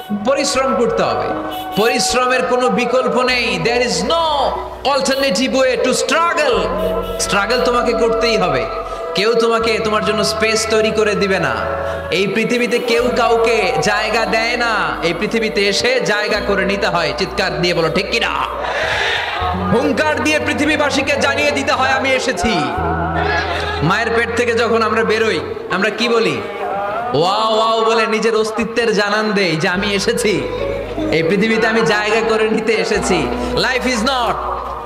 পরিশ্রম করতে হবে, পরিশ্রমের কোনো বিকল্প নেই। There is no alternative way to struggle. Struggle তোমাকে করতেই হবে। কেউ তোমাকে তোমার জন্য স্পেস তৈরি করে দিবে না। এই পৃথিবীতে কেউ কাউকে জায়গা দেয় না, এই পৃথিবীতে এসে জায়গা করে নিতে হয়। চিৎকার দিয়ে বলো ঠিক কিনা। হুঙ্কার দিয়ে পৃথিবীবাসীকে জানিয়ে দিতে হয় আমি এসেছি। মায়ের পেট থেকে যখন আমরা বেরোই, আমরা কি বলি? ওয়াও ওয়াও বলে নিজের অস্তিত্বের জানান দেই যে আমি এসেছি, এই পৃথিবীতে আমি জায়গা করে নিতে এসেছি। Life is not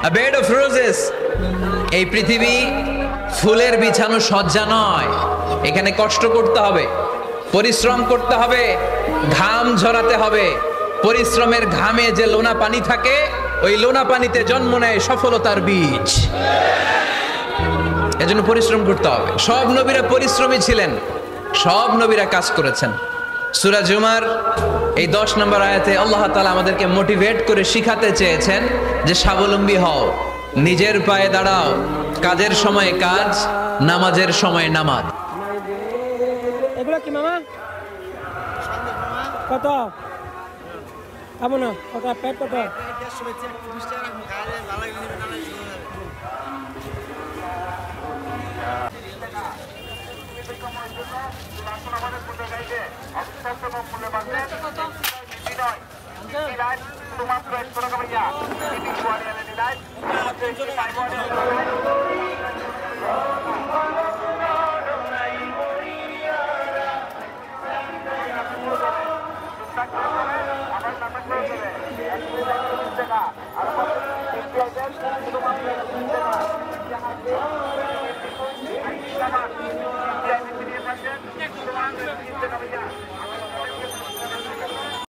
a bed of roses. এই পৃথিবী ফুলের বিছানো সজ্জা নয়। এখানে কষ্ট করতে হবে, পরিশ্রম করতে হবে, ঘাম ঝরাতে হবে। পরিশ্রমের ঘামে যে লোনা পানি থাকে, ওই লোনা পানিতে জন্ম নেয় সফলতার বীজ। এজন্য পরিশ্রম করতে হবে। সব নবীরা পরিশ্রমী ছিলেন, সব নবীরা কাজ করেছেন। সূরা জুমার এই 10 নম্বর আয়াতে আল্লাহ তাআলা আমাদেরকে মোটিভেট করে শিখাতে চেয়েছেন যে স্বাবলম্বী হও, নিজের পায়ে দাঁড়াও, কাজের সময়ে কাজ, নামাজের সময়ে নামাজ। এগুলো কি মামা? কত? খাবো না। কত প্যাক কত?